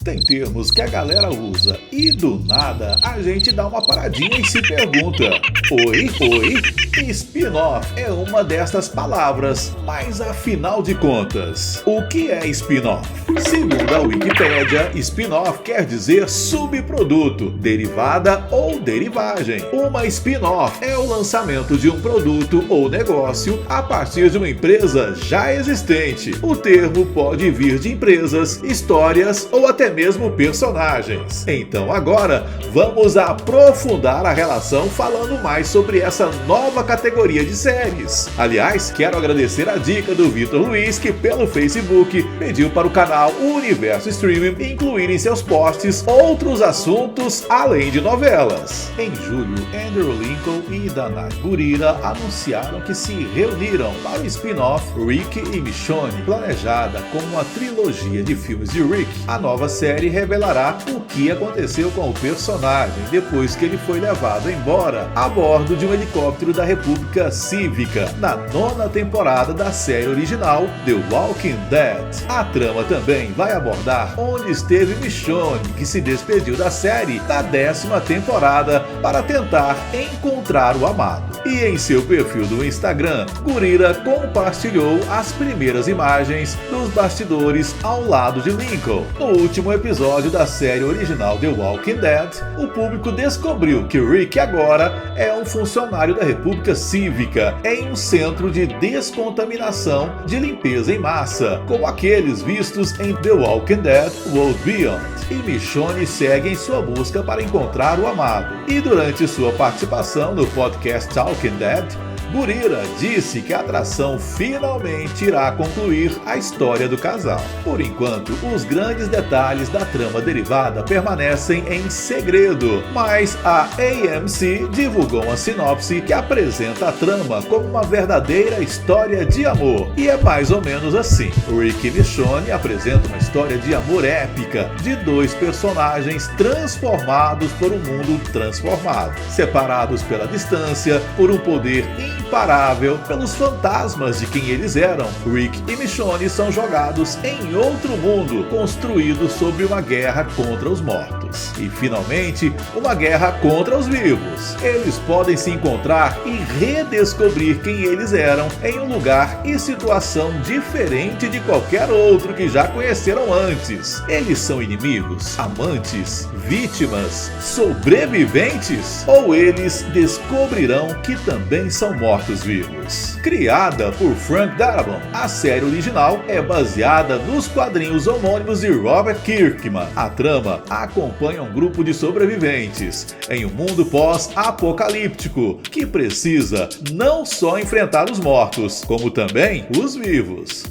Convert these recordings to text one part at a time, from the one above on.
Tem termos que a galera usa e do nada a gente dá uma paradinha e se pergunta: oi? Spin-off é uma dessas palavras, mas afinal de contas, o que é spin-off? Segundo a Wikipédia, spin-off quer dizer subproduto, derivada ou derivagem. Uma spin-off é o lançamento de um produto ou negócio a partir de uma empresa já existente. O termo pode vir de empresas, histórias ou até mesmo personagens. Então agora vamos aprofundar a relação falando mais sobre essa nova categoria de séries. Aliás, quero agradecer a dica do Vitor Luiz, que pelo Facebook pediu para o canal Universo Streaming incluir em seus posts outros assuntos além de novelas. Em julho, Andrew Lincoln e Danai Gurira anunciaram que se reuniram para o spin-off Rick e Michonne, planejada como uma trilogia de filmes de Rick. A nova série revelará o que aconteceu com o personagem depois que ele foi levado embora a bordo de um helicóptero da República Cívica na 9ª temporada da série original The Walking Dead. A trama também vai abordar onde esteve Michonne, que se despediu da série na 10ª temporada para tentar encontrar o amado. E em seu perfil do Instagram, Gurira compartilhou as primeiras imagens dos bastidores ao lado de Lincoln. No último episódio da série original The Walking Dead, o público descobriu que Rick agora é um funcionário da República Cívica em um centro de descontaminação de limpeza em massa, como aqueles vistos em The Walking Dead World Beyond. E Michonne segue em sua busca para encontrar o amado. E durante sua participação no podcast Talking Dead, Gurira disse que a atração finalmente irá concluir a história do casal. Por enquanto, os grandes detalhes da trama derivada permanecem em segredo, mas a AMC divulgou uma sinopse que apresenta a trama como uma verdadeira história de amor. E é mais ou menos assim. Rick e Michonne apresentam uma história de amor épica de dois personagens transformados por um mundo transformado, separados pela distância, por um poder imparável, pelos fantasmas de quem eles eram. Rick e Michonne são jogados em outro mundo, construído sobre uma guerra contra os mortos. E finalmente, uma guerra contra os vivos. Eles podem se encontrar e redescobrir quem eles eram em um lugar e situação diferente de qualquer outro que já conheceram antes. Eles são inimigos, amantes, vítimas, sobreviventes? Ou eles descobrirão que também são mortos-vivos? Criada por Frank Darabont, a série original é baseada nos quadrinhos homônimos de Robert Kirkman. A trama acompanha um grupo de sobreviventes em um mundo pós-apocalíptico que precisa não só enfrentar os mortos, como também os vivos.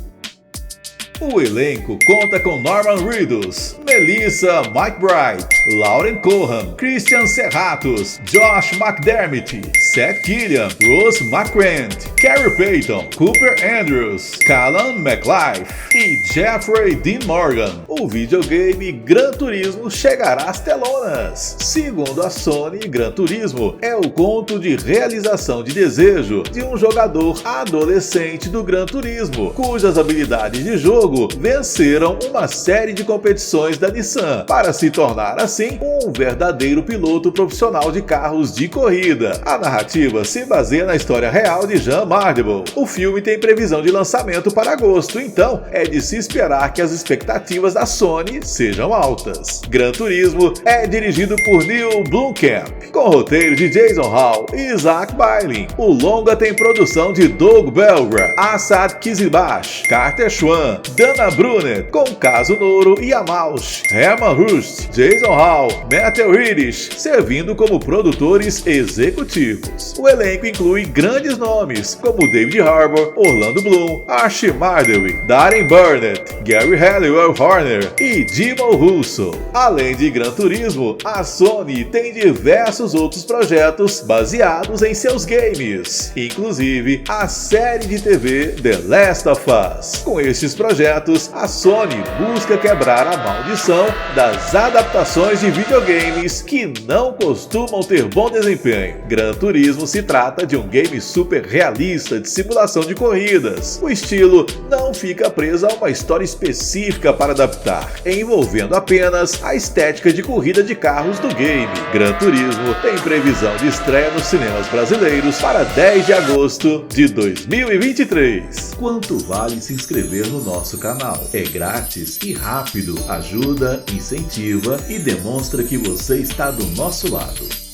O elenco conta com Norman Reedus, Melissa McBride, Lauren Cohan, Christian Serratos, Josh McDermott, Seth Killian, Rose McCrant, Carrie Payton, Cooper Andrews, Callan McLife e Jeffrey Dean Morgan. O videogame Gran Turismo chegará às telonas. Segundo a Sony, Gran Turismo é o conto de realização de desejo de um jogador adolescente do Gran Turismo, cujas habilidades de jogo venceram uma série de competições da Nissan, para se tornar assim um verdadeiro piloto profissional de carros de corrida. A narrativa se baseia na história real de Jean Mardeble. O filme tem previsão de lançamento para agosto, então é de se esperar que as expectativas da Sony sejam altas. Gran Turismo é dirigido por Neil Blomkamp, com roteiro de Jason Hall e Zach Bailey. O longa tem produção de Doug Belgrad, Assad Kizilbash, Carter Schwann, Dana Brunet, com Caso Noro e Amaush, Herman Hurst, Jason Hall, Matthew Irish, servindo como produtores executivos. O elenco inclui grandes nomes como David Harbour, Orlando Bloom, Archie Mardewy, Darren Burnett, Gary Halliwell Horner e Jimo Russo. Além de Gran Turismo, a Sony tem diversos outros projetos baseados em seus games, inclusive a série de TV The Last of Us. Com estes projetos, a Sony busca quebrar a maldição tradição das adaptações de videogames que não costumam ter bom desempenho. Gran Turismo se trata de um game super realista de simulação de corridas. O estilo não fica preso a uma história específica para adaptar, envolvendo apenas a estética de corrida de carros do game. Gran Turismo tem previsão de estreia nos cinemas brasileiros para 10 de agosto de 2023. Quanto vale se inscrever no nosso canal? É grátis e rápido, ajuda, incentiva e demonstra que você está do nosso lado.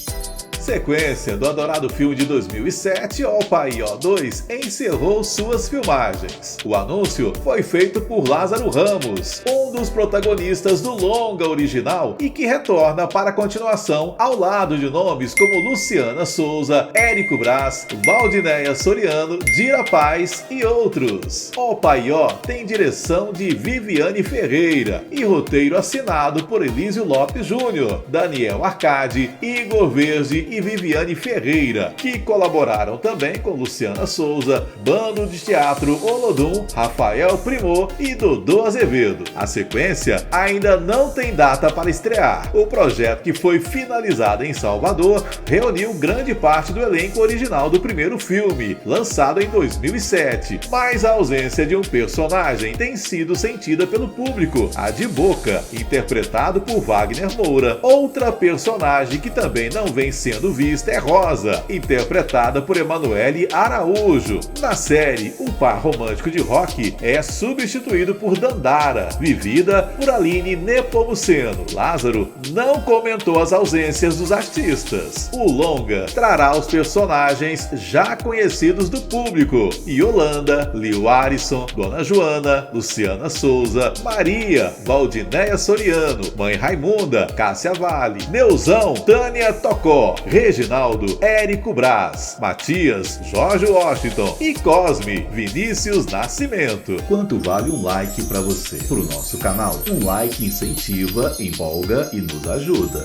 Sequência do adorado filme de 2007, Opa e Ó 2 encerrou suas filmagens. O anúncio foi feito por Lázaro Ramos, um dos protagonistas do longa original e que retorna para a continuação ao lado de nomes como Luciana Souza, Érico Braz, Valdinéia Soriano, Dira Paz e outros. Opa e Ó tem direção de Viviane Ferreira e roteiro assinado por Elísio Lopes Júnior, Daniel Arcade, Igor Verde e Viviane Ferreira, que colaboraram também com Luciana Souza, Bando de Teatro Olodum, Rafael Primor e Dodô Azevedo. A sequência ainda não tem data para estrear. O projeto, que foi finalizado em Salvador, reuniu grande parte do elenco original do primeiro filme, lançado em 2007, mas a ausência de um personagem tem sido sentida pelo público, a de Boca, interpretado por Wagner Moura. Outra personagem que também não vem sendo vista é Rosa, interpretada por Emanuele Araújo. Na série, o par romântico de Rock é substituído por Dandara, vivida por Aline Nepomuceno. Lázaro não comentou as ausências dos artistas. O longa trará os personagens já conhecidos do público: Yolanda, Lil Arisson, Dona Joana, Luciana Souza, Maria, Valdinéia Soriano, Mãe Raimunda, Cássia Vale, Neuzão, Tânia Tocó, Reginaldo, Érico Braz, Matias, Jorge Washington e Cosme, Vinícius Nascimento. Quanto vale um like para você? Pro nosso canal, um like incentiva, empolga e nos ajuda.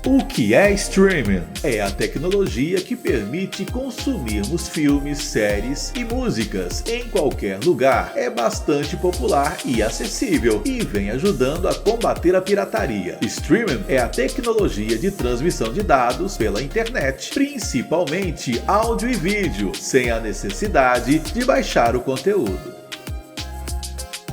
O que é streaming? É a tecnologia que permite consumirmos filmes, séries e músicas em qualquer lugar. É bastante popular e acessível e vem ajudando a combater a pirataria. Streaming é a tecnologia de transmissão de dados pela internet, principalmente áudio e vídeo, sem a necessidade de baixar o conteúdo.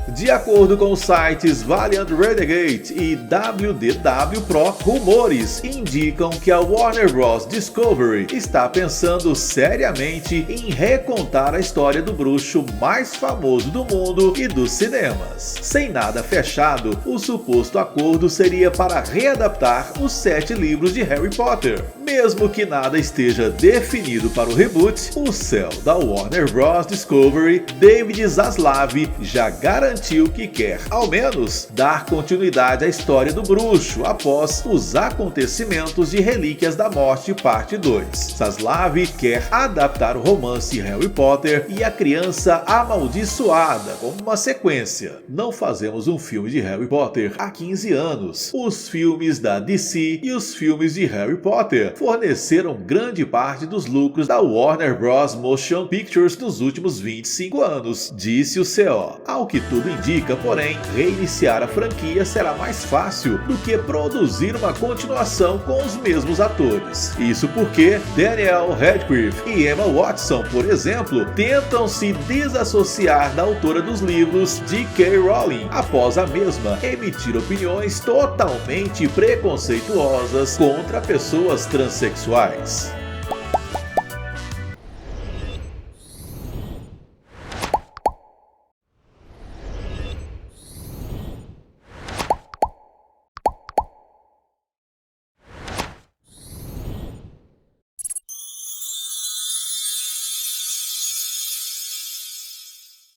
De acordo com os sites Valiant Renegade e WDW Pro, rumores indicam que a Warner Bros. Discovery está pensando seriamente em recontar a história do bruxo mais famoso do mundo e dos cinemas. Sem nada fechado, o suposto acordo seria para readaptar os 7 livros de Harry Potter. Mesmo que nada esteja definido para o reboot, o CEO da Warner Bros. Discovery, David Zaslav, já garantiu que quer, ao menos, dar continuidade à história do bruxo após os acontecimentos de Relíquias da Morte Parte 2. Zaslav quer adaptar o romance Harry Potter e a Criança Amaldiçoada como uma sequência. Não fazemos um filme de Harry Potter há 15 anos. Os filmes da DC e os filmes de Harry Potter forneceram grande parte dos lucros da Warner Bros. Motion Pictures nos últimos 25 anos, disse o CEO. Ao que tudo indica, porém, reiniciar a franquia será mais fácil do que produzir uma continuação com os mesmos atores. Isso porque Daniel Radcliffe e Emma Watson, por exemplo, tentam se desassociar da autora dos livros J.K. Rowling, após a mesma emitir opiniões totalmente preconceituosas contra pessoas transexuais.